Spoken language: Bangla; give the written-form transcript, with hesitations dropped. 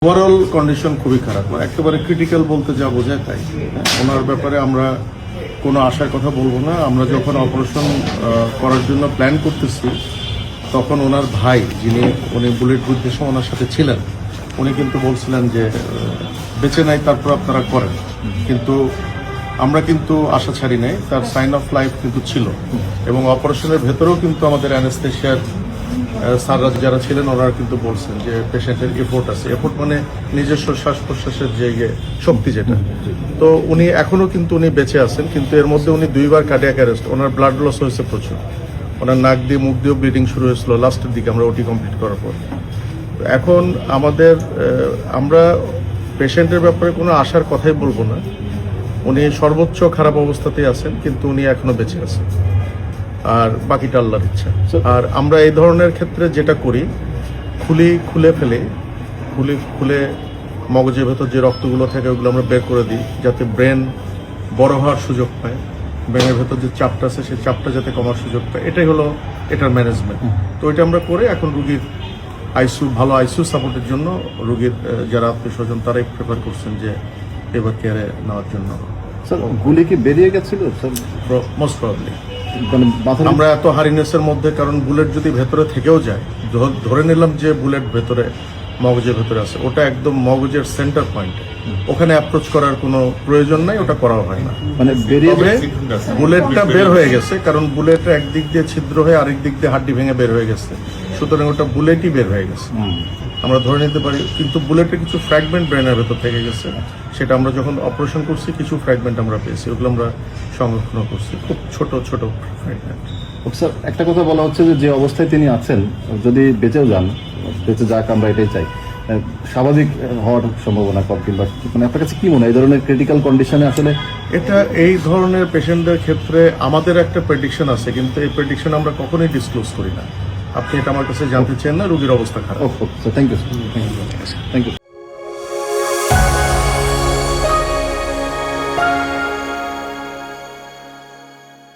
ওভারঅল কন্ডিশন খুবই খারাপ, একেবারে ক্রিটিক্যাল বলতে যা বোঝায় তাই। ওনার ব্যাপারে আমরা কোনো আশার কথা বলবো না। আমরা যখন অপারেশন করার জন্য প্ল্যান করতেছি তখন ওনার ভাই, উনি বুলেট যুদ্ধের সময় ওনার সাথে ছিলেন, উনি কিন্তু বলছিলেন যে বেঁচে নাই, তারপর আপনারা করেন। কিন্তু আমরা কিন্তু আশা ছাড়ি নাই, তার সাইন অফ লাইফ কিন্তু ছিল। এবং অপারেশনের ভেতরেও কিন্তু আমাদের অ্যানেস্থেশিয়ার স্যাররা যারা ছিলেন ওনারা কিন্তু বলছেন যে পেশেন্টের এফোর্ট আছে। এফোর্ট মানে নিজস্ব শ্বাস প্রশ্বাসের যে শক্তি যেটা। তো উনি এখনো কিন্তু উনি বেঁচে আছেন, কিন্তু এর মধ্যে উনি 2 বার কার্ডিয়াক অ্যারেস্ট, ওনার ব্লাড লস হয়েছে প্রচুর। ওনার নাক দিয়ে মুখ দিয়েও ব্লিডিং শুরু হয়েছিল লাস্টের দিকে আমরা ওটি কমপ্লিট করার পর। এখন আমরা পেশেন্টের ব্যাপারে কোনো আশার কথাই বলবো না। উনি সর্বোচ্চ খারাপ অবস্থাতেই আছেন, কিন্তু উনি এখনো বেঁচে আছেন, আর বাকিটা আল্লাহর ইচ্ছা। আর আমরা এই ধরনের ক্ষেত্রে যেটা করি, খুলে মগজের ভেতর যে রক্তগুলো থাকে ওগুলো আমরা বের করে দিই, যাতে ব্রেন বড় হওয়ার সুযোগ পায়। ব্রেনের ভেতর যে চাপটা আছে সেই চাপটা যাতে কমার সুযোগ পায়, এটাই হলো এটার ম্যানেজমেন্ট। তো এটা আমরা করে এখন রুগীর ভালো আইসিইউ সাপোর্টের জন্য রুগীর যারা আত্মীয় স্বজন তারাই প্রেফার করছেন যে এবার কেয়ারে নেওয়ার জন্য। স্যার, গুলি কি বেরিয়ে গেছিল স্যার? মোস্ট প্রবাবলি আমরা এত হারিনেসের মধ্যে, কারণ বুলেট যদি ভেতরে থেকেও যায়, ধরে নিলাম যে বুলেট ভেতরে মগজের ভেতরে আছে, ওটা একদম মগজের সেন্টার পয়েন্টে, ওখানে অ্যাপ্রোচ করার কোনো প্রয়োজন নাই, ওটা করা হয় না। মানে বুলেটটা বের হয়ে গেছে, কারণ বুলেটটা একদিক দিয়ে ছিদ্র হয়ে আরেক দিক দিয়ে হাড্ডি ভেঙে বের হয়ে গেছে, সুতরাং ওটা বুলেটই বের হয়ে গেছে আমরা ধরে নিতে পারি। কিন্তু বুলেটের কিছু ফ্র্যাগমেন্ট ব্রেনের ভেতর থেকে গেছে, সেটা আমরা যখন অপারেশন করছি কিছু ফ্র্যাগমেন্ট আমরা পেয়েছি, ওগুলো আমরা সংরক্ষণ করছি, খুব ছোট ছোট ফ্র্যাগমেন্ট। স্যার, একটা কথা বলা হচ্ছে যে অবস্থায় তিনি আছেন, যদি বেঁচে যাক আমরা এটাই চাই, স্বাভাবিক হওয়ার সম্ভাবনা কম, কিংবা মানে আপনার কাছে কি মনে হয় এই ধরনের ক্রিটিক্যাল কন্ডিশনে আসলে? এই ধরনের পেশেন্টদের ক্ষেত্রে আমাদের একটা প্রেডিকশন আছে, কিন্তু এই প্রেডিকশন আমরা কখনোই ডিসক্লোজ করি না। আপনি এটা আমার কাছে জানতে চান না, রোগীর অবস্থা খারাপ। Thank you.